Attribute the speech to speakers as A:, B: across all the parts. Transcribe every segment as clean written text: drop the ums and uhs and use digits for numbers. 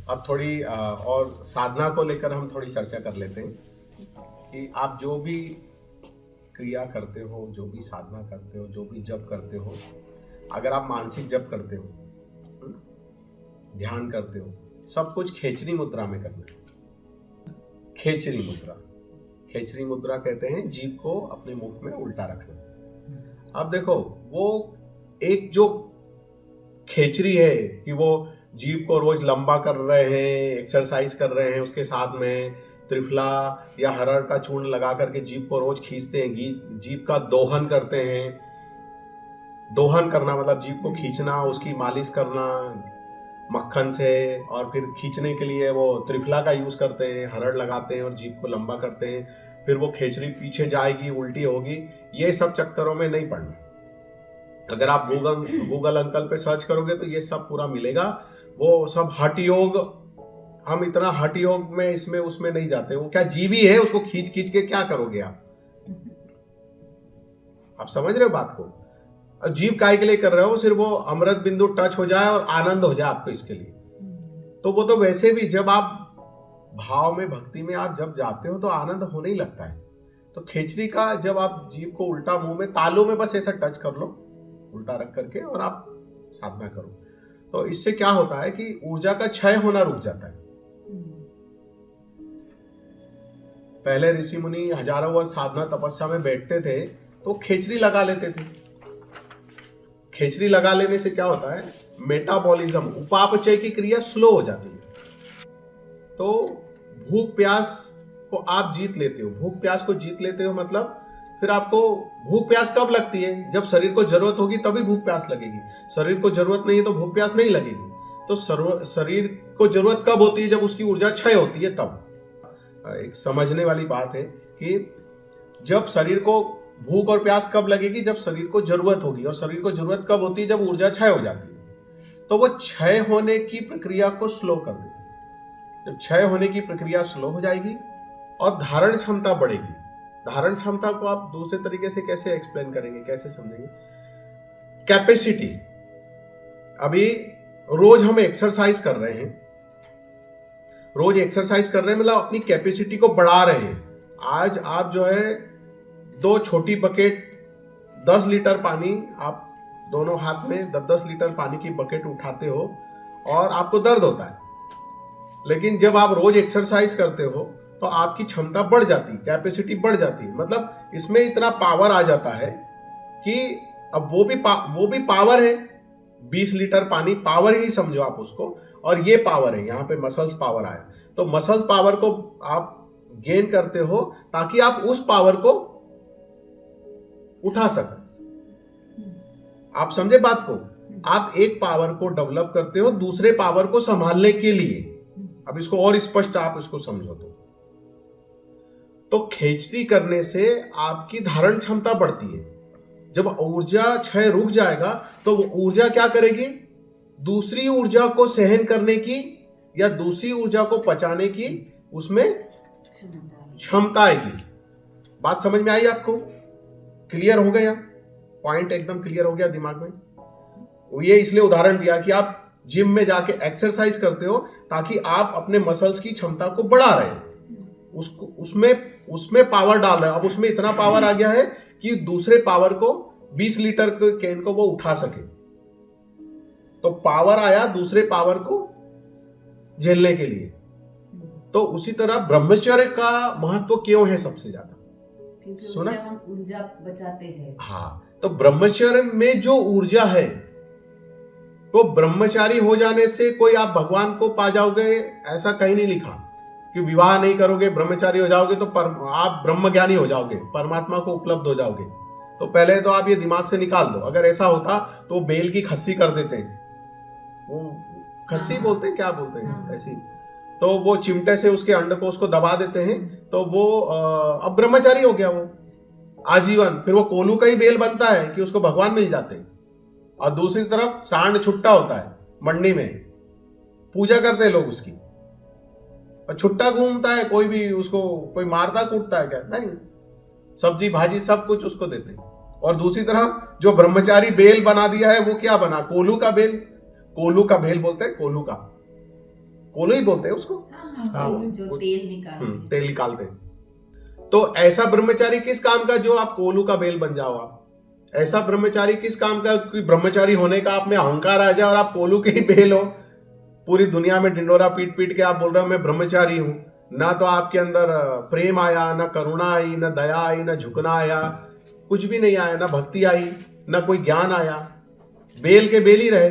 A: अब थोड़ी और साधना को लेकर हम थोड़ी चर्चा कर लेते हैं कि आप जो भी क्रिया करते हो, जो भी साधना करते हो, जो भी जप करते हो, अगर आप मानसिक जप करते हो, ध्यान करते हो, सब कुछ खेचरी मुद्रा में करना है। खेचरी मुद्रा, खेचरी मुद्रा कहते हैं जीभ को अपने मुख में उल्टा रखना। अब देखो, वो एक जो खेचरी है कि वो जीभ को रोज लंबा कर रहे हैं, एक्सरसाइज कर रहे हैं, उसके साथ में त्रिफला या हरड़ का चूर्ण लगा करके जीभ को रोज खींचते हैं, जीभ का दोहन करते हैं। दोहन करना मतलब जीभ को खींचना, उसकी मालिश करना मक्खन से, और फिर खींचने के लिए वो त्रिफला का यूज करते हैं, हरड़ लगाते हैं और जीभ को लंबा करते हैं। फिर वो खेचरी पीछे जाएगी, उल्टी होगी। ये सब चक्करों में नहीं पड़ना। अगर आप गूगल अंकल पे सर्च करोगे तो ये सब पूरा मिलेगा। वो सब हठ योग, हम इतना हठ योग में इसमें उसमें नहीं जाते। वो क्या जीवी है, उसको खींच खींच के क्या करोगे आप समझ रहे हो बात को? अब जीव काय के लिए कर रहे हो? सिर्फ वो अमृत बिंदु टच हो जाए और आनंद हो जाए आपको इसके लिए। तो वो तो वैसे भी जब आप भाव में, भक्ति में आप जब जाते हो तो आनंद होने ही लगता है। तो खेचरी का जब आप जीव को उल्टा मुंह में, तालू में बस ऐसा टच कर लो उल्टा रख करके और आप साधना करो, तो इससे क्या होता है कि ऊर्जा का क्षय होना रुक जाता है। पहले ऋषि मुनि हजारों वर्ष साधना तपस्या में बैठते थे तो खेचरी लगा लेते थे। खेचरी लगा लेने से क्या होता है, मेटाबॉलिज्म, उपापचय की क्रिया स्लो हो जाती है। तो भूख प्यास को आप जीत लेते हो। भूख प्यास को जीत लेते हो मतलब फिर आपको भूख प्यास कब लगती है? जब शरीर को जरूरत होगी तभी भूख प्यास लगेगी। शरीर को जरूरत नहीं है तो भूख प्यास नहीं लगेगी। तो शरीर को जरूरत कब होती है? जब उसकी ऊर्जा क्षय होती है तब। एक समझने वाली बात है कि जब शरीर को भूख और प्यास कब लगेगी? जब शरीर को जरूरत होगी। और शरीर को जरूरत कब होती है? जब ऊर्जा क्षय हो जाती है। तो वो क्षय होने की प्रक्रिया को स्लो कर देती है। जब क्षय होने की प्रक्रिया स्लो हो जाएगी और धारण क्षमता बढ़ेगी। धारण क्षमता को आप दूसरे तरीके से कैसे एक्सप्लेन करेंगे, कैसे समझेंगे? कैपेसिटी। अभी रोज हम एक्सरसाइज कर रहे हैं, रोज एक्सरसाइज कर रहे हैं मतलब अपनी कैपेसिटी को बढ़ा रहे हैं। आज आप जो है 2 छोटी बकेट 10 लीटर पानी, आप दोनों हाथ में 10-10 लीटर पानी की बकेट उठाते हो और आपको दर्द होता है। लेकिन जब आप रोज एक्सरसाइज करते हो तो आपकी क्षमता बढ़ जाती, कैपेसिटी बढ़ जाती है। मतलब इसमें इतना पावर आ जाता है कि अब वो भी पावर है। 20 लीटर पानी पावर ही समझो आप उसको, और ये पावर है, यहाँ पे मसल्स पावर आया। तो मसल्स पावर को आप गेन करते हो ताकि आप उस पावर को उठा सकें। आप समझे बात को? आप एक पावर को डेवलप करते हो दूसरे पावर को संभालने के लिए। अब इसको और स्पष्ट आप इसको समझो तो खेचरी करने से आपकी धारण क्षमता बढ़ती है। जब ऊर्जा क्षय रुक जाएगा तो वो ऊर्जा क्या करेगी? दूसरी ऊर्जा को सहन करने की या दूसरी ऊर्जा को पचाने की उसमें क्षमता आएगी। बात समझ में आई आपको? क्लियर हो गया? पॉइंट एकदम क्लियर हो गया दिमाग में? ये इसलिए उदाहरण दिया कि आप जिम में जाके एक्सरसाइज करते हो ताकि आप अपने मसल्स की क्षमता को बढ़ा रहे हैं, उसमें पावर डाल रहे हो। अब उसमें इतना पावर आ गया है कि दूसरे पावर को 20 लीटर के कैन को वो उठा सके। तो पावर आया दूसरे पावर को झेलने के लिए। तो उसी तरह ब्रह्मचर्य का महत्व क्यों है सबसे ज्यादा?
B: क्योंकि उससे हम ऊर्जा बचाते हैं।
A: हाँ, तो ब्रह्मचर्य में जो ऊर्जा है, तो ब्रह्मचारी हो जाने से कोई आप भगवान को पा जाओगे ऐसा कहीं नहीं लिखा कि विवाह नहीं करोगे ब्रह्मचारी हो जाओगे तो आप ब्रह्मज्ञानी हो जाओगे, परमात्मा को उपलब्ध हो जाओगे। तो पहले तो आप ये दिमाग से निकाल दो। अगर ऐसा होता तो बेल की खस्सी कर देते हैं, वो खस्सी बोलते हैं, क्या बोलते हैं ऐसी, तो वो चिमटे से उसके अंड को उसको दबा देते हैं तो वो अब ब्रह्मचारी हो गया वो आजीवन। फिर वो कोलू का ही बेल बनता है कि उसको भगवान मिल जाते हैं। और दूसरी तरफ सांड छुट्टा होता है, मंडी में पूजा करते हैं लोग उसकी, और छुट्टा घूमता है, कोई भी उसको कोई मारता कूटता है क्या? नहीं, सब्जी भाजी सब कुछ उसको देते हैं। और दूसरी तरफ जो ब्रह्मचारी बेल बना दिया है वो क्या बना? कोलू का बेल। कोलू का बेल बोलते हैं, कोलू का। कोलू ही बोलते हैं उसको।
B: हाँ, जो तेल निकालते हैं।
A: तेल निकालते हैं। तो ऐसा ब्रह्मचारी किस काम का जो आप कोलू का बेल बन जाओ? आप ऐसा ब्रह्मचारी किस काम का कि ब्रह्मचारी होने का आप में अहंकार आ जाए और आप कोलू के ही बेल हो? पूरी दुनिया में ढिंडोरा पीट पीट के आप बोल रहे हो मैं ब्रह्मचारी हूं। ना तो आपके अंदर प्रेम आया, ना करुणा आई, ना दया आई, ना झुकना आया, कुछ भी नहीं आया, ना भक्ति आई, ना कोई ज्ञान आया। बेल के बेल ही रहे।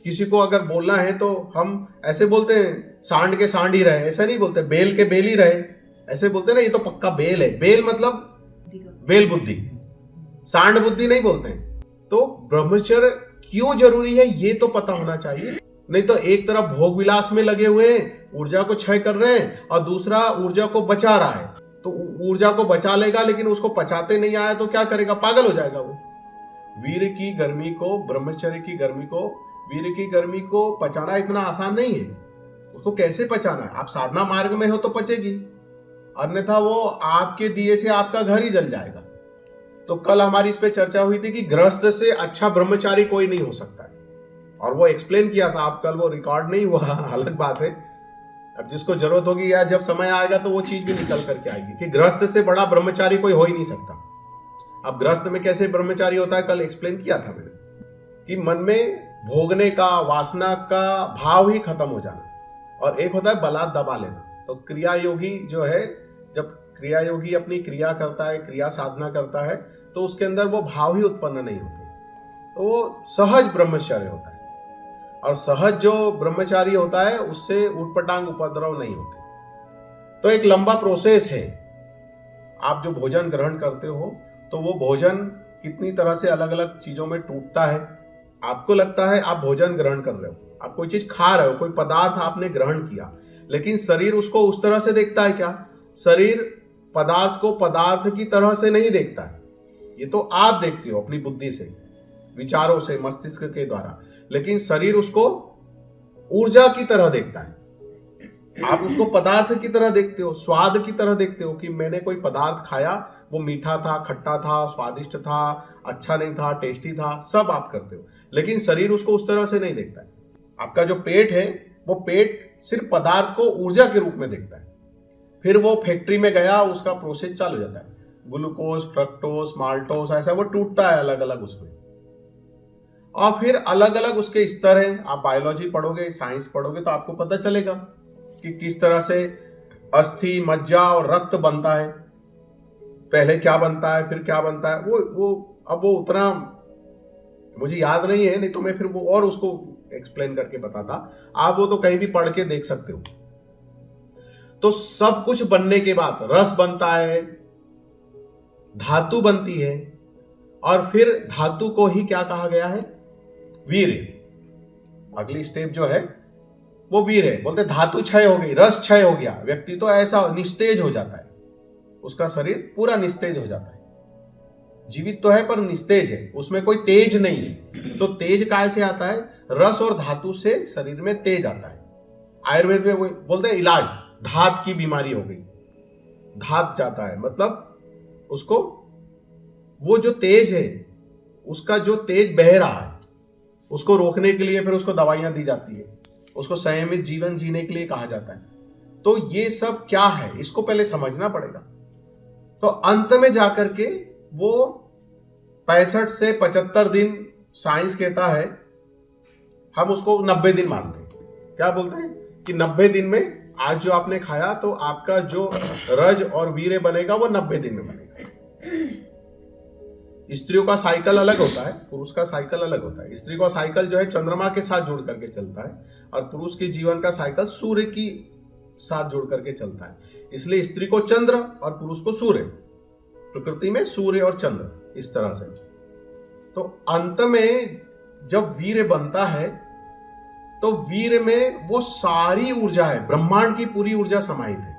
A: किसी को अगर बोलना है तो हम ऐसे बोलते हैं सांड के सांड ही रहे, ऐसा नहीं बोलते, बेल के बेल ही रहे ऐसे बोलते हैं ना, ये तो पक्का बेल है। बेल मतलब बेल बुद्धि, सांड बुद्धि नहीं बोलते हैं। तो ब्रह्मचर्य क्यों जरूरी है ये तो पता होना चाहिए। नहीं तो एक तरफ भोग विलास में लगे हुए हैं, ऊर्जा को क्षय कर रहे हैं, और दूसरा ऊर्जा को बचा रहा है। तो ऊर्जा को बचा लेगा लेकिन उसको पचाते नहीं आया तो क्या करेगा? पागल हो जाएगा वो। वीर की गर्मी को, ब्रह्मचर्य की गर्मी को, वीर की गर्मी को पचाना इतना आसान नहीं है। उसको कैसे पचाना है? आप साधना मार्ग में हो तो पचेगी, अन्यथा वो आपके दिए से आपका घर ही जल जाएगा। तो कल हमारी इस पे चर्चा हुई थी कि गृहस्थ से अच्छा ब्रह्मचारी कोई नहीं हो सकता है, और वो एक्सप्लेन किया था। आप कल वो रिकॉर्ड नहीं हुआ, अलग बात है। अब जिसको जरूरत होगी या जब समय आएगा तो वो चीज भी निकल करके आएगी कि गृहस्थ से बड़ा ब्रह्मचारी कोई हो ही नहीं सकता। अब गृहस्थ में कैसे ब्रह्मचारी होता है कल एक्सप्लेन किया था मैंने, कि मन में भोगने का, वासना का भाव ही खत्म हो जाना, और एक होता है बलात् दबा लेना। तो क्रिया योगी जो है, जब क्रिया योगी अपनी क्रिया करता है, क्रिया साधना करता है, तो उसके अंदर वो भाव ही उत्पन्न नहीं होते, तो वो सहज ब्रह्मचर्य होता है। और सहज जो ब्रह्मचारी होता है उससे उटपटांग उपद्रव नहीं होते। तो एक लंबा प्रोसेस है। आप जो भोजन ग्रहण करते हो तो वो भोजन कितनी तरह से अलग अलग चीजों में टूटता है। आपको लगता है आप भोजन ग्रहण कर रहे हो, आप कोई चीज खा रहे हो, कोई पदार्थ आपने ग्रहण किया, लेकिन शरीर उसको उस तरह से देखता है क्या? शरीर पदार्थ को पदार्थ की तरह से नहीं देखता है। ये तो आप देखते हो अपनी बुद्धि से, विचारों से, मस्तिष्क के द्वारा, लेकिन शरीर उसको ऊर्जा की तरह देखता है। आप उसको पदार्थ की तरह देखते हो, स्वाद की तरह देखते हो कि मैंने कोई पदार्थ खाया, वो मीठा था, खट्टा था, स्वादिष्ट था, अच्छा नहीं था, टेस्टी था, सब आप करते हो, लेकिन शरीर उसको उस तरह से नहीं देखता है। आपका जो पेट है वो पेट सिर्फ पदार्थ को ऊर्जा के रूप में देखता है। फिर वो फैक्ट्री में गया, उसका प्रोसेस चालू हो जाता है, ग्लूकोज, फ्रक्टोज, माल्टोज, ऐसा वो टूटता है अलग अलग उसमें, और फिर अलग अलग उसके स्तर हैं। आप बायोलॉजी पढ़ोगे, साइंस पढ़ोगे तो आपको पता चलेगा कि किस तरह से अस्थि, मज्जा और रक्त बनता है। पहले क्या बनता है, फिर क्या बनता है, अब वो उतना मुझे याद नहीं है, नहीं तो मैं फिर वो और उसको एक्सप्लेन करके बताता। आप वो तो कहीं भी पढ़ के देख सकते हो। तो सब कुछ बनने के बाद रस बनता है, धातु बनती है, और फिर धातु को ही क्या कहा गया है? वीर। अगली स्टेप जो है वो वीर है। बोलते धातु क्षय हो गई, रस क्षय हो गया, व्यक्ति तो ऐसा निस्तेज हो जाता है, उसका शरीर पूरा निस्तेज हो जाता है। जीवित तो है पर निस्तेज है, उसमें कोई तेज नहीं है। तो तेज काय से आता है? रस और धातु से शरीर में तेज आता है। आयुर्वेद में वो बोलते हैं इलाज, धात की बीमारी हो गई, धात जाता है, मतलब उसको वो जो तेज है, उसका जो तेज बह रहा है, उसको रोकने के लिए फिर उसको दवाइयां दी जाती है, उसको संयमित जीवन जीने के लिए कहा जाता है। तो ये सब क्या है इसको पहले समझना पड़ेगा। तो अंत में जाकर के वो 65 से 75 दिन, साइंस कहता है, हम उसको 90 दिन मानते हैं। क्या बोलते हैं कि 90 दिन में आज जो आपने खाया तो आपका जो रज और वीर्य बनेगा वो 90 दिन में बनेगा। स्त्रियों का साइकिल अलग होता है, पुरुष का साइकिल अलग होता है। स्त्री का साइकिल जो है चंद्रमा के साथ जुड़ करके चलता है, और पुरुष के जीवन का साइकिल सूर्य की साथ जुड़ करके चलता है। इसलिए स्त्री को चंद्र और पुरुष को सूर्य, प्रकृति में सूर्य और चंद्र इस तरह से। तो अंत में जब वीर्य बनता है तो वीर्य में वो सारी ऊर्जा है, ब्रह्मांड की पूरी ऊर्जा समाहित है।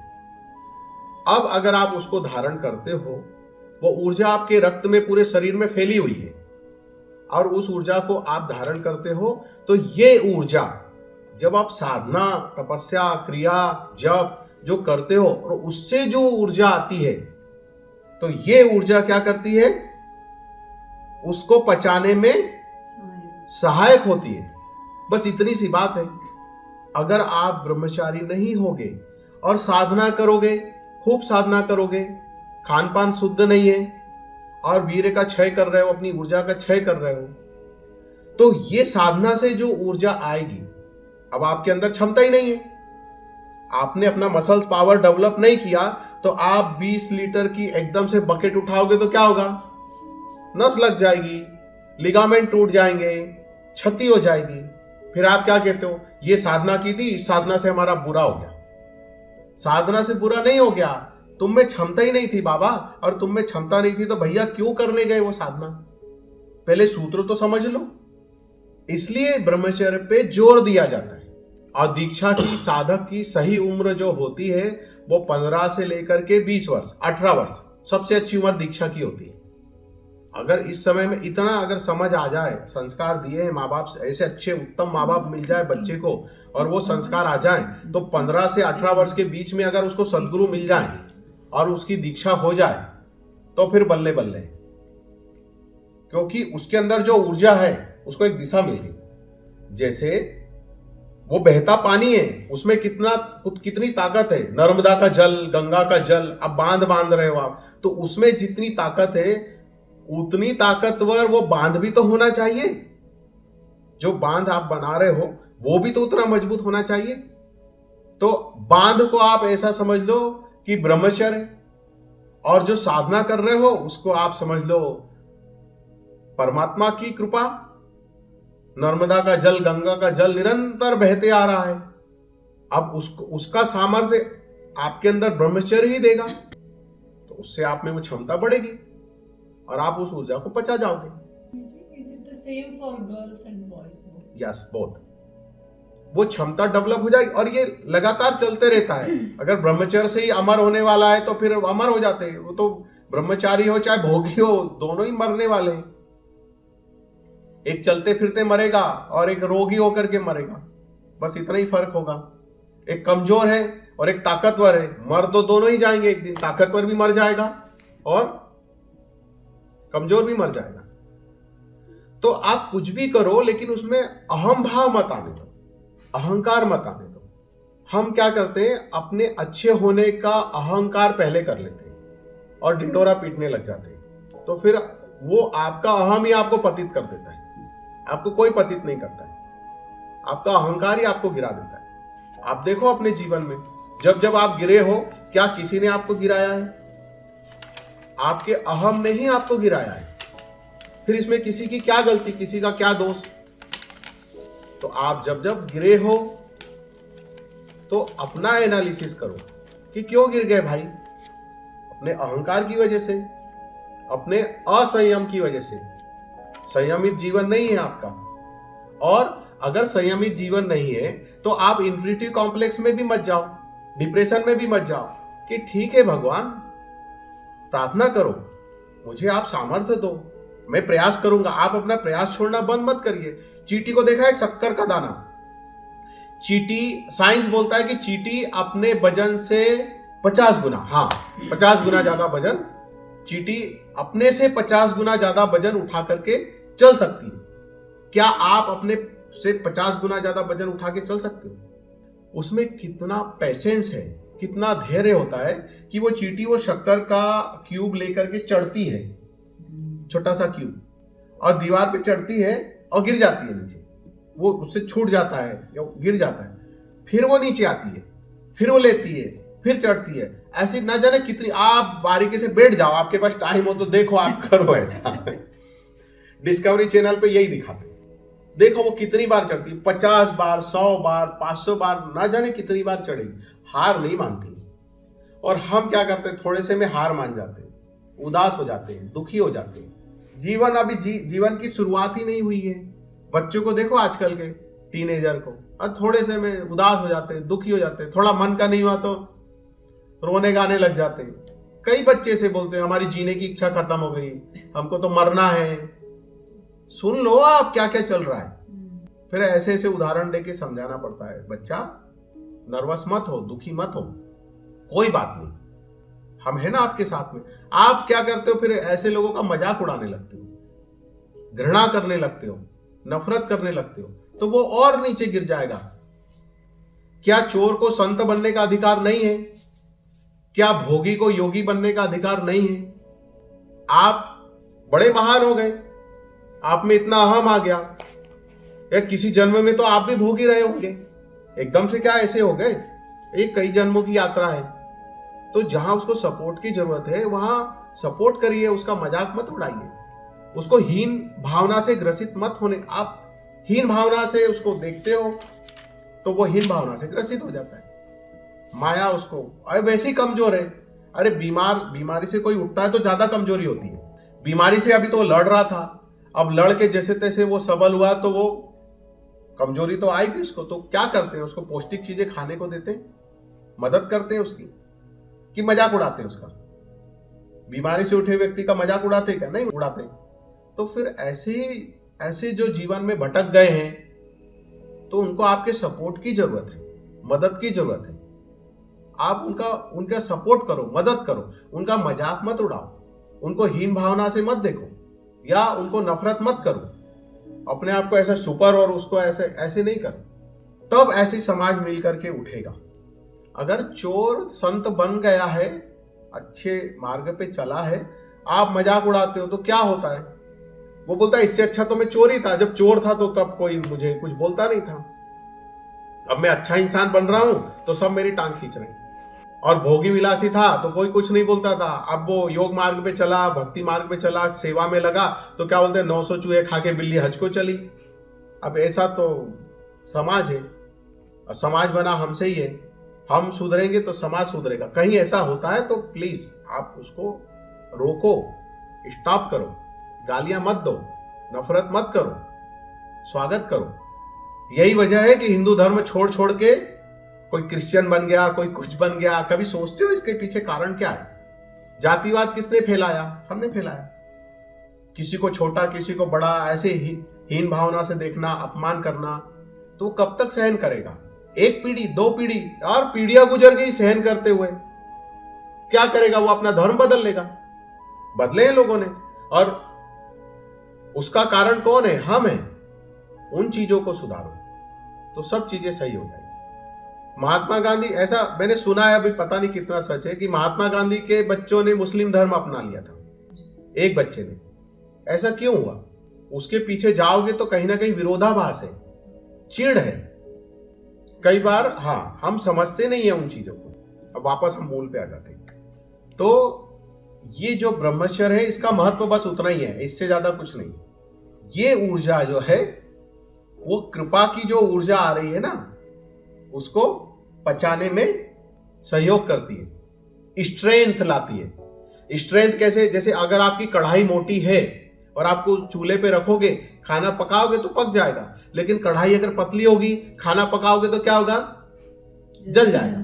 A: अब अगर आप उसको धारण करते हो, वो ऊर्जा आपके रक्त में पूरे शरीर में फैली हुई है, और उस ऊर्जा को आप धारण करते हो, तो ये ऊर्जा जब आप साधना, तपस्या, क्रिया, जप जो करते हो और उससे जो ऊर्जा आती है, तो ये ऊर्जा क्या करती है? उसको पचाने में सहायक होती है। बस इतनी सी बात है। अगर आप ब्रह्मचारी नहीं होगे और साधना करोगे, खूब साधना करोगे, खान पान शुद्ध नहीं है और वीर्य का क्षय कर रहे हो, अपनी ऊर्जा का क्षय कर रहे हो, तो ये साधना से जो ऊर्जा आएगी, अब आपके अंदर क्षमता ही नहीं है, आपने अपना मसल्स पावर डेवलप नहीं किया, तो आप 20 लीटर की एकदम से बकेट उठाओगे तो क्या होगा? नस लग जाएगी, लिगामेंट टूट जाएंगे, क्षति हो जाएगी। फिर आप क्या कहते हो? ये साधना की थी, इस साधना से हमारा बुरा हो गया। साधना से बुरा नहीं हो गया, तुम में क्षमता ही नहीं थी बाबा, और तुम में क्षमता नहीं थी तो भैया क्यों करने गए वो साधना? पहले सूत्र तो समझ लो। इसलिए ब्रह्मचर्य पे जोर दिया जाता है। और दीक्षा की, साधक की सही उम्र जो होती है वो 15 से लेकर के 20 वर्ष, 18 वर्ष सबसे अच्छी उम्र दीक्षा की होती है। अगर इस समय में इतना अगर समझ आ जाए, संस्कार दिए हैं माँ बाप, ऐसे अच्छे उत्तम माँ बाप मिल जाए बच्चे को और वो संस्कार आ जाए, तो 15 से 18 वर्ष के बीच में अगर उसको सद्गुरु मिल जाए और उसकी दीक्षा हो जाए तो फिर बल्ले बल्ले, क्योंकि उसके अंदर जो ऊर्जा है उसको एक दिशा मिल गई। जैसे वो बहता पानी है, उसमें कितनी ताकत है, नर्मदा का जल, गंगा का जल, अब बांध रहे हो आप, तो उसमें जितनी ताकत है उतनी ताकतवर वो बांध भी तो होना चाहिए। जो बांध आप बना रहे हो वो भी तो उतना मजबूत होना चाहिए। तो बांध को आप ऐसा समझ लो कि ब्रह्मचर्य, और जो साधना कर रहे हो उसको आप समझ लो परमात्मा की कृपा। नर्मदा का जल, गंगा का जल निरंतर बहते आ रहा है, अब उसका सामर्थ्य आपके अंदर ब्रह्मचर्य ही देगा, तो उससे आप में वो क्षमता बढ़ेगी और आप उस ऊर्जा को पचा जाओगे।
C: Is it the same for girls and boys?
A: Yes, both. वो क्षमता डेवलप हो जाएगी और ये लगातार चलते रहता है। अगर ब्रह्मचर्य से ही अमर होने वाला है तो फिर अमर हो जाते हैं। वो तो ब्रह्मचारी हो चाहे भोगी हो, दोनों ही मरने वाले हैं। एक चलते फिरते मरेगा और एक रोगी होकर के मरेगा, बस इतना ही फर्क होगा। एक कमजोर है और एक ताकतवर है, मर तो दोनों ही जाएंगे एक दिन। ताकतवर भी मर जाएगा और कमजोर भी मर जाएगा। तो आप कुछ भी करो लेकिन उसमें अहम भाव मत आने दो, अहंकार मत आने दो। हम क्या करते हैं, अपने अच्छे होने का अहंकार पहले कर लेते हैं और ढिंडोरा पीटने लग जाते हैं, तो फिर वो आपका अहम ही आपको पतित कर देता है। आपको कोई पतित नहीं करता है, आपका अहंकार ही आपको गिरा देता है। आप देखो अपने जीवन में जब जब आप गिरे हो, क्या किसी ने आपको गिराया है? आपके अहम ने ही आपको गिराया है। फिर इसमें किसी की क्या गलती, किसी का क्या दोष? तो आप जब जब गिरे हो तो अपना एनालिसिस करो कि क्यों गिर गए भाई। अपने अहंकार की वजह से, अपने असंयम की वजह से। संयमित जीवन नहीं है आपका, और अगर संयमित जीवन नहीं है तो आप इंफीरियरिटी कॉम्प्लेक्स में भी मत जाओ, डिप्रेशन में भी मत जाओ कि ठीक है भगवान, प्रार्थना करो, मुझे आप सामर्थ्य दो, मैं प्रयास करूंगा। आप अपना प्रयास छोड़ना बंद मत करिए। चींटी को देखा है, शक्कर का दाना। चींटी, साइंस बोलता है कि चींटी अपने वजन से 50 गुना, हाँ 50 गुना ज्यादा वजन, चींटी अपने से 50 गुना ज्यादा वजन उठा करके चल सकती है। क्या आप अपने से 50 गुना ज्यादा वजन उठा के चल सकते हो? उसमें कितना पेशेंस है, कितना धैर्य होता है कि वो चींटी वो शक्कर का क्यूब लेकर के चढ़ती है, छोटा सा क्यूब, और दीवार पे चढ़ती है और गिर जाती है नीचे, वो उससे छूट जाता है या गिर जाता है, फिर वो नीचे आती है, फिर वो लेती है, फिर चढ़ती है। ऐसी ना जाने कितनी, आप बारीकी से बैठ जाओ, आपके पास टाइम हो तो देखो, आप करो ऐसा। डिस्कवरी चैनल पे यही दिखाते, देखो वो कितनी बार चढ़ती है, 50 बार, 100 बार, 500 बार, ना जाने कितनी बार चढ़ेगी, हार नहीं मानती। और हम क्या करते हैं, थोड़े से में हार मान जाते हैं, उदास हो जाते हैं, दुखी हो जाते हैं। जीवन अभी जीवन की शुरुआत ही नहीं हुई है। बच्चों को देखो आजकल के, टीनेजर को, और थोड़े से में उदास हो जाते हैं, दुखी हो जाते हैं, थोड़ा मन का नहीं हुआ तो रोने गाने लग जाते हैं। कई बच्चे से बोलते हैं हमारी जीने की इच्छा खत्म हो गई, हमको तो मरना है। सुन लो आप क्या क्या चल रहा है। फिर ऐसे ऐसे उदाहरण देके समझाना पड़ता है, बच्चा नर्वस मत हो, दुखी मत हो, कोई बात नहीं, हम है ना आपके साथ में। आप क्या करते हो, फिर ऐसे लोगों का मजाक उड़ाने लगते हो, घृणा करने लगते हो, नफरत करने लगते हो, तो वो और नीचे गिर जाएगा। क्या चोर को संत बनने का अधिकार नहीं है? क्या भोगी को योगी बनने का अधिकार नहीं है? आप बड़े महान हो गए, आप में इतना अहम आ गया, या किसी जन्म में तो आप भी भोगी रहे होंगे, एकदम से क्या ऐसे हो गए? एक कई जन्मों की यात्रा है। तो जहां उसको सपोर्ट की जरूरत है वहां सपोर्ट करिए, उसका मजाक मत उड़ाइए, उसको हीन भावना से ग्रसित मत होने। आप हीन भावना से उसको देखते हो तो वो हीन भावना से ग्रसित हो जाता है। माया उसको, अरे वैसे ही कमजोर है। अरे बीमारी से कोई उठता है तो ज्यादा कमजोरी होती है। बीमारी से अभी तो वो लड़ रहा था, अब लड़ के जैसे तैसे वो सबल हुआ तो वो कमजोरी तो आएगी उसको। तो क्या करते हैं, उसको पौष्टिक चीजें खाने को देते हैं, मदद करते हैं उसकी, कि मजाक उड़ाते हैं उसका? बीमारी से उठे व्यक्ति का मजाक उड़ाते क्या? नहीं उड़ाते। तो फिर ऐसे जो जीवन में भटक गए हैं तो उनको आपके सपोर्ट की जरूरत है, मदद की जरूरत है। आप उनका सपोर्ट करो, मदद करो, उनका मजाक मत उड़ाओ, उनको हीन भावना से मत देखो या उनको नफरत मत करो, अपने आप को ऐसा सुपर और उसको ऐसे नहीं करो। तब ऐसी समाज मिल करके उठेगा। अगर चोर संत बन गया है, अच्छे मार्ग पे चला है, आप मजाक उड़ाते हो तो क्या होता है? वो बोलता है इससे अच्छा तो मैं चोर ही था, जब चोर था तो तब कोई मुझे कुछ बोलता नहीं था, अब मैं अच्छा इंसान बन रहा हूं तो सब मेरी टांग खींच रहे हैं। और भोगी विलासी था तो कोई कुछ नहीं बोलता था, अब वो योग मार्ग पे चला, भक्ति मार्ग पे चला, सेवा में लगा तो क्या बोलते हैं, 900 चूहे खा के बिल्ली हज को चली। अब ऐसा तो समाज है, और समाज बना हमसे ही है। हम सुधरेंगे तो समाज सुधरेगा। कहीं ऐसा होता है तो प्लीज आप उसको रोको, स्टॉप करो, गालियां मत दो, नफरत मत करो, स्वागत करो। यही वजह है कि हिंदू धर्म छोड़ छोड़ के कोई क्रिश्चियन बन गया, कोई कुछ बन गया। कभी सोचते हो इसके पीछे कारण क्या है? जातिवाद किसने फैलाया? हमने फैलाया। किसी को छोटा, किसी को बड़ा, ऐसे ही हीन भावना से देखना, अपमान करना, तो कब तक सहन करेगा? एक पीढ़ी, 2 पीढ़ी और पीढ़ियां गुजर गई सहन करते हुए। क्या करेगा वो? अपना धर्म बदल लेगा। बदले हैं लोगों ने, और उसका कारण कौन है? हम हैं। उन चीजों को सुधारो तो सब चीजें सही हो जाएगी। महात्मा गांधी, ऐसा मैंने सुना है, अभी पता नहीं कितना सच है, कि महात्मा गांधी के बच्चों ने मुस्लिम धर्म अपना लिया था, एक बच्चे ने। ऐसा क्यों हुआ? उसके पीछे जाओगे तो कहीं ना कहीं विरोधाभास है, चिढ़ है। कई बार हम समझते नहीं है उन चीजों को। अब वापस हम मूल पे आ जाते हैं। तो ये जो ब्रह्मचर्य है इसका महत्व बस उतना ही है, इससे ज्यादा कुछ नहीं। ये ऊर्जा जो है वो कृपा की जो ऊर्जा आ रही है ना, उसको पचाने में सहयोग करती है, स्ट्रेंथ लाती है। स्ट्रेंथ कैसे? जैसे अगर आपकी कढ़ाई मोटी है और आपको चूल्हे पे रखोगे, खाना पकाओगे तो पक जाएगा, लेकिन कढ़ाई अगर पतली होगी, खाना पकाओगे तो क्या होगा? जल जाएगा।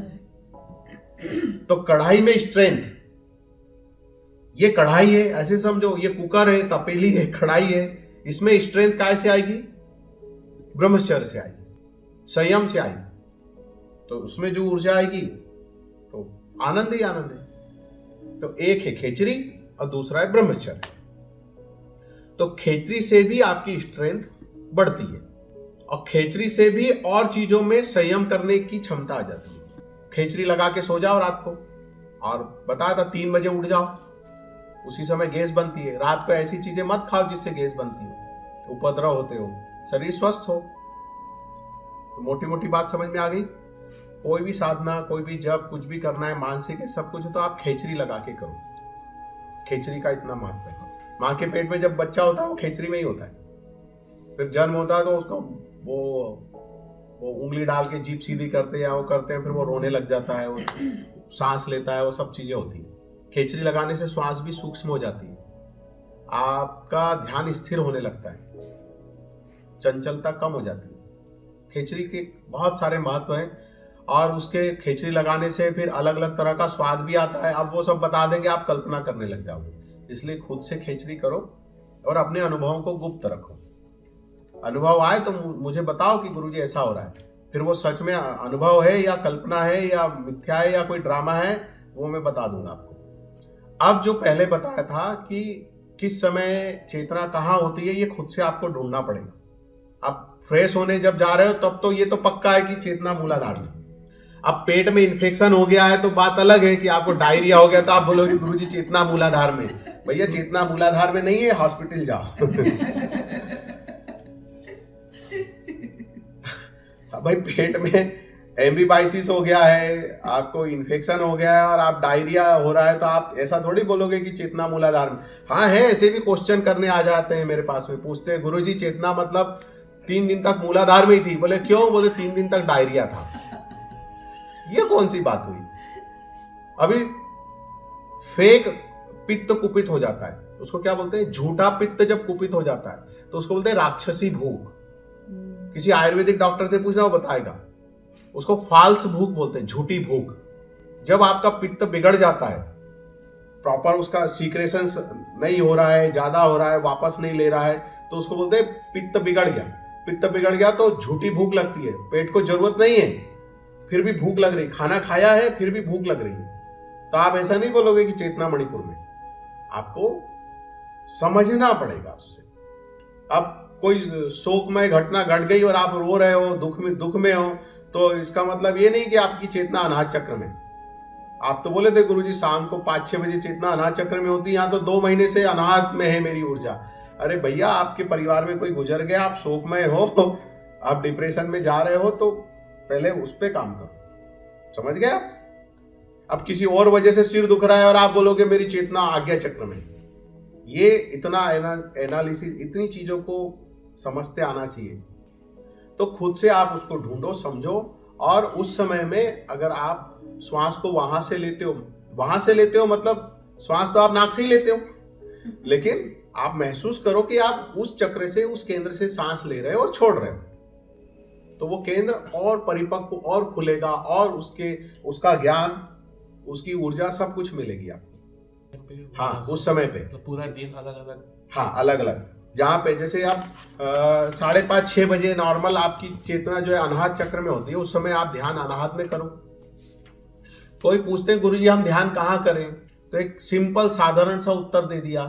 A: तो कढ़ाई में स्ट्रेंथ, ये कढ़ाई है ऐसे समझो, ये कुकर है, तपेली है, कढ़ाई है, इसमें स्ट्रेंथ कैसे आएगी? ब्रह्मचर्य से आएगी, संयम से आएगी। तो उसमें जो ऊर्जा आएगी तो आनंद ही आनंद है। तो एक है खेचरी और दूसरा है ब्रह्मचर्य। तो खेचरी से भी आपकी स्ट्रेंथ बढ़ती है, और खेचरी से भी और चीजों में संयम करने की क्षमता आ जाती है। खेचरी लगा के सो जाओ रात को, और बताया था 3 बजे उठ जाओ, उसी समय गैस बनती है। रात को ऐसी चीजें मत खाओ जिससे गैस बनती हो, उपद्रव होते हो, शरीर स्वस्थ हो। तो मोटी मोटी बात समझ में आ गई। कोई भी साधना, कोई भी जब कुछ भी करना है, मानसिक है, सब कुछ, तो आप खेचरी लगा के करो। खेचरी का इतना महत्व है। माँ के पेट में जब बच्चा होता है वो खेचरी में ही होता है। फिर जन्म होता है तो उसको वो उंगली डाल के जीभ सीधी करते हैं या वो करते हैं, फिर वो रोने लग जाता है, वो सांस लेता है, वो सब चीजें होती है। खेचरी लगाने से श्वास भी सूक्ष्म हो जाती है, आपका ध्यान स्थिर होने लगता है, चंचलता कम हो जाती है। खेचरी के बहुत सारे महत्व हैं, और उसके खेचरी लगाने से फिर अलग अलग तरह का स्वाद भी आता है। अब वो सब बता देंगे, आप कल्पना करने लग जाओगे। इसलिए खुद से खेचरी करो और अपने अनुभवों को गुप्त रखो। अनुभव आए तो मुझे बताओ कि गुरुजी ऐसा हो रहा है, फिर वो सच में अनुभव है या कल्पना है या मिथ्या है या कोई ड्रामा है, वो मैं बता दूंगा आपको। अब जो पहले बताया था कि किस समय चेतना कहाँ होती है, ये खुद से आपको ढूंढना पड़ेगा। आप फ्रेश होने जब जा रहे हो तब तो ये तो पक्का है कि चेतना मूलाधार में, अब पेट में इन्फेक्शन हो गया है तो बात अलग है कि आपको डायरिया हो गया तो आप बोलोगे गुरुजी चेतना मूलाधार में। भैया चेतना मूलाधार में नहीं है, हॉस्पिटल जाओ। भाई पेट में एम्बिबाइसिस हो गया है, आपको इन्फेक्शन हो गया है और आप डायरिया हो रहा है तो आप ऐसा थोड़ी बोलोगे कि चेतना मूलाधार में। हाँ है, ऐसे भी क्वेश्चन करने आ जाते हैं मेरे पास में, पूछते हैं गुरुजी चेतना मतलब 3 दिन तक मूलाधार में ही थी। बोले क्यों? बोले 3 दिन तक डायरिया था। ये कौन सी बात हुई? अभी फेक पित्त कुपित हो जाता है, उसको क्या बोलते हैं? झूठा पित्त जब कुपित हो जाता है तो उसको बोलते हैं राक्षसी भूख। किसी आयुर्वेदिक डॉक्टर से पूछना, वो बताएगा। उसको फाल्स भूख बोलते हैं, झूठी भूख। जब आपका पित्त बिगड़ जाता है, प्रॉपर उसका सीक्रेशन नहीं हो रहा है, ज्यादा हो रहा है, वापस नहीं ले रहा है, तो उसको बोलते हैं पित्त बिगड़ गया। पित्त बिगड़ गया तो झूठी भूख लगती है, पेट को जरूरत नहीं है फिर भी भूख लग रही, खाना खाया है फिर भी भूख लग रही है। तो आप ऐसा नहीं बोलोगे कि चेतना मणिपुर में, आपको समझना पड़ेगा उससे। अब कोई शोकमय घटना घट गई और आप रो रहे हो, दुख में हो, तो इसका मतलब ये नहीं कि आपकी चेतना अनाहत चक्र में। आप तो बोले थे गुरुजी शाम को 5-6 बजे चेतना अनाहत चक्र में होती है, यहाँ तो 2 महीने से अनाहत में है मेरी ऊर्जा। अरे भैया आपके परिवार में कोई गुजर गया, आप शोकमय हो, आप डिप्रेशन में जा रहे हो, तो पहले उस पर काम करो। समझ गए आप? अब किसी और वजह से सिर दुख रहा है और आप बोलोगे मेरी चेतना आज्ञा चक्र में। ये इतना एनालिसिस, इतनी चीजों को समझते आना चाहिए। तो खुद से आप उसको ढूंढो, समझो, और उस समय में अगर आप श्वास को वहां से लेते हो मतलब श्वास तो आप नाक से ही लेते हो, लेकिन आप महसूस करो कि आप उस चक्र से, उस केंद्र से सांस ले रहे हो और छोड़ रहे हो, तो वो केंद्र और परिपक्व और खुलेगा और उसका ज्ञान, उसकी ऊर्जा सब कुछ मिलेगी आपको। हाँ, उस समय पे
D: तो पूरा दिन अलग अलग।
A: हाँ, अलग अलग जहाँ पे जैसे आप 5:30-6 बजे नॉर्मल आपकी चेतना जो है अनाहत चक्र में होती है, उस समय आप ध्यान अनाहत में करो। कोई पूछते हैं गुरुजी हम ध्यान कहाँ करें, तो एक सिंपल साधारण सा उत्तर दे दिया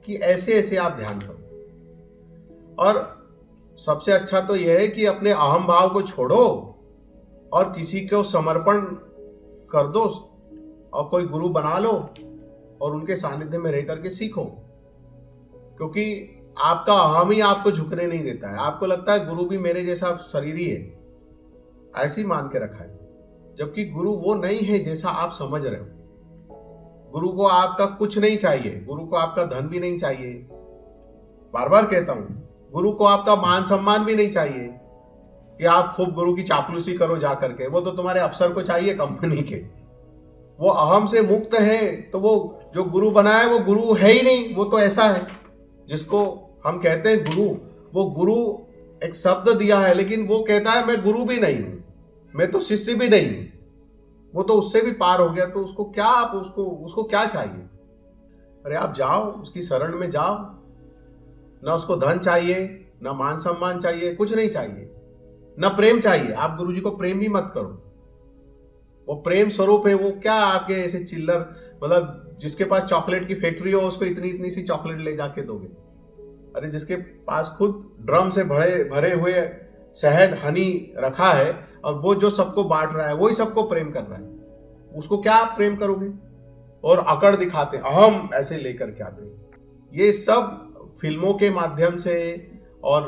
A: कि ऐसे ऐसे आप ध्यान करो। और सबसे अच्छा तो यह है कि अपने अहम भाव को छोड़ो और किसी को समर्पण कर दो और कोई गुरु बना लो और उनके सानिध्य में रह करके सीखो, क्योंकि आपका अहम ही आपको झुकने नहीं देता है। आपको लगता है गुरु भी मेरे जैसा शरीर ही है, ऐसे ही मान के रखा है, जबकि गुरु वो नहीं है जैसा आप समझ रहे हो। गुरु को आपका कुछ नहीं चाहिए, गुरु को आपका धन भी नहीं चाहिए। बार बार कहता हूं, गुरु को आपका मान सम्मान भी नहीं चाहिए कि आप खूब गुरु की चापलूसी करो जा करके। वो तो तुम्हारे अफसर को चाहिए, कंपनी के। वो अहम से मुक्त है, तो वो जो गुरु बना है वो गुरु है ही नहीं। वो तो ऐसा है जिसको हम कहते हैं गुरु, वो गुरु एक शब्द दिया है, लेकिन वो कहता है मैं गुरु भी नहीं हूं, मैं तो शिष्य भी नहीं हूं। वो तो उससे भी पार हो गया, तो उसको क्या, आप उसको क्या चाहिए? अरे आप जाओ, उसकी शरण में जाओ। ना उसको धन चाहिए, ना मान सम्मान चाहिए, कुछ नहीं चाहिए, ना प्रेम चाहिए। आप गुरुजी को प्रेम भी मत करो, वो प्रेम स्वरूप है। वो क्या आपके ऐसे चिल्लर, मतलब जिसके पास चॉकलेट की फैक्ट्री हो उसको इतनी इतनी सी चॉकलेट ले जाके दोगे? अरे जिसके पास खुद ड्रम से भरे हुए शहद, हनी रखा है और वो जो सबको बांट रहा है, वही सबको प्रेम कर रहा है, उसको क्या आप प्रेम करोगे? और अकड़ दिखाते, अहम ऐसे लेकर के आते। ये सब फिल्मों के माध्यम से और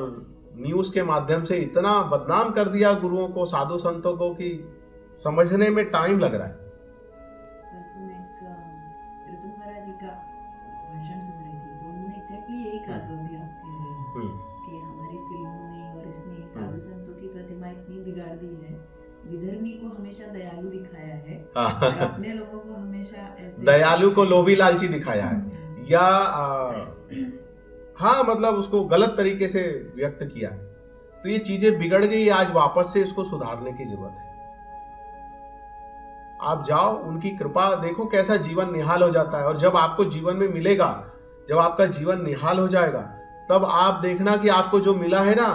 A: न्यूज के माध्यम से इतना बदनाम कर दिया गुरुओं को, साधु संतों को, कि समझने में टाइम लग रहा है।
B: परसों मैं एक ऋतु महाराज जी का भाषण सुन रही थी, तो उन्होंने एग्जैक्टली यही कहा जो अभी आप कह रहे हैं कि हमारी फिल्मों ने और इसने साधु संतों की प्रतिमा इतनी बिगाड़ दी है। विधर्मी को हमेशा दयालु दिखाया है और अपने लोगों को हमेशा ऐसे
A: दयालु को लोभी लालची दिखाया है, या हाँ मतलब उसको गलत तरीके से व्यक्त किया है। तो ये चीजें बिगड़ गई, आज वापस से इसको सुधारने की जरूरत है। आप जाओ, उनकी कृपा देखो, कैसा जीवन निहाल हो जाता है। और जब आपको जीवन में मिलेगा, जब आपका जीवन निहाल हो जाएगा, तब आप देखना कि आपको जो मिला है ना,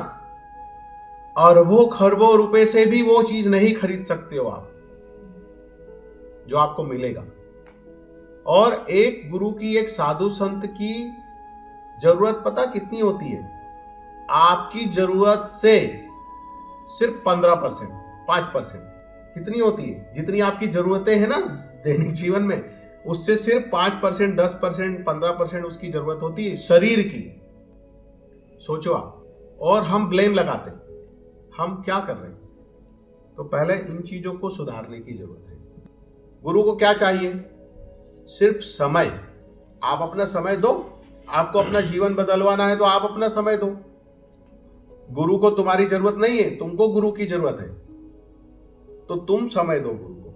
A: अरबों खरबों रुपए से भी वो चीज नहीं खरीद सकते हो आप, जो आपको मिलेगा। और एक गुरु की, एक साधु संत की जरूरत पता कितनी होती है? आपकी जरूरत से सिर्फ 15%, 5%। कितनी होती है? जितनी आपकी जरूरतें हैं ना दैनिक जीवन में, उससे सिर्फ 5%, 10%, 15% उसकी जरूरत होती है शरीर की। सोचो आप। और हम ब्लेम लगाते हैं। हम क्या कर रहे हैं? तो पहले इन चीजों को सुधारने की जरूरत है। गुरु को क्या चाहिए? सिर्फ समय। आप अपना समय दो। आपको अपना जीवन बदलवाना है तो आप अपना समय दो। गुरु को तुम्हारी जरूरत नहीं है, तुमको गुरु की जरूरत है, तो तुम समय दो गुरु को।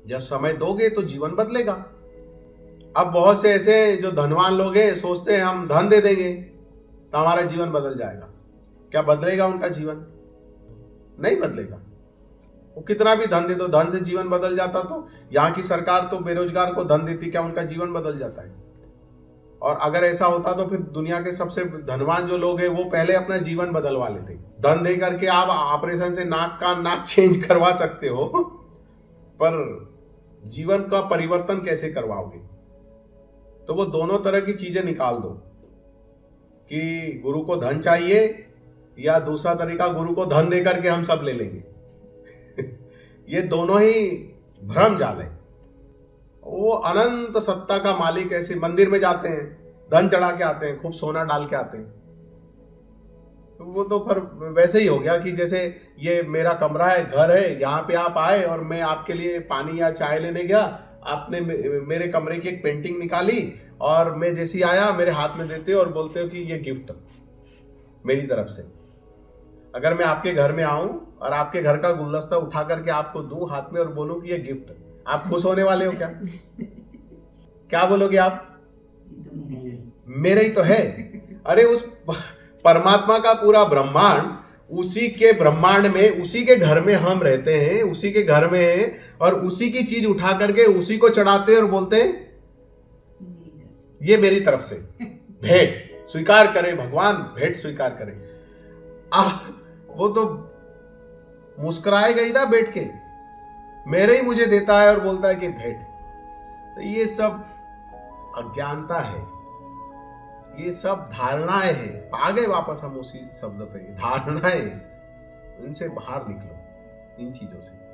A: जब समय दोगे तो जीवन बदलेगा। अब बहुत से ऐसे जो धनवान लोग हैं सोचते हैं हम धन दे देंगे तो हमारा जीवन बदल जाएगा। क्या बदलेगा उनका जीवन? नहीं बदलेगा। वो कितना भी धन दे दो, धन से जीवन बदल जाता तो यहाँ की सरकार तो बेरोजगार को धन देती, क्या उनका जीवन बदल जाता है? और अगर ऐसा होता तो फिर दुनिया के सबसे धनवान जो लोग हैं वो पहले अपना जीवन बदलवा लेते। धन दे करके आप ऑपरेशन से नाक चेंज करवा सकते हो, पर जीवन का परिवर्तन कैसे करवाओगे? तो वो दोनों तरह की चीजें निकाल दो कि गुरु को धन चाहिए, या दूसरा तरीका गुरु को धन दे करके हम सब ले लेंगे। ये दोनों ही भ्रम जाल है। वो अनंत सत्ता का मालिक ऐसे मंदिर में जाते हैं, धन चढ़ा के आते हैं, खूब सोना डाल के आते हैं, तो वो तो फिर वैसे ही हो गया कि जैसे ये मेरा कमरा है, घर है, यहाँ पे आप आए और मैं आपके लिए पानी या चाय लेने गया, आपने मेरे कमरे की एक पेंटिंग निकाली और मैं जैसे ही आया मेरे हाथ में देते हो और बोलते हो कि ये गिफ्ट मेरी तरफ से। अगर मैं आपके घर में आऊं और आपके घर का गुलदस्ता उठा करके आपको दूं हाथ में और बोलूं कि ये गिफ्ट, आप खुश होने वाले हो क्या? क्या बोलोगे आप? मेरे ही तो है। अरे उस परमात्मा का पूरा ब्रह्मांड, उसी के ब्रह्मांड में, उसी के घर में हम रहते हैं, उसी के घर में हैं, और उसी की चीज उठा करके उसी को चढ़ाते हैं और बोलते हैं ये मेरी तरफ से भेंट स्वीकार करें भगवान, भेंट स्वीकार करें। वो तो मुस्कुराएगा ही ना बैठ के, मेरे ही मुझे देता है और बोलता है कि भेंट। तो ये सब अज्ञानता है, ये सब धारणाएं हैं। आ गए वापस हम उसी शब्द पे, धारणाएं। इनसे बाहर निकलो, इन चीजों से।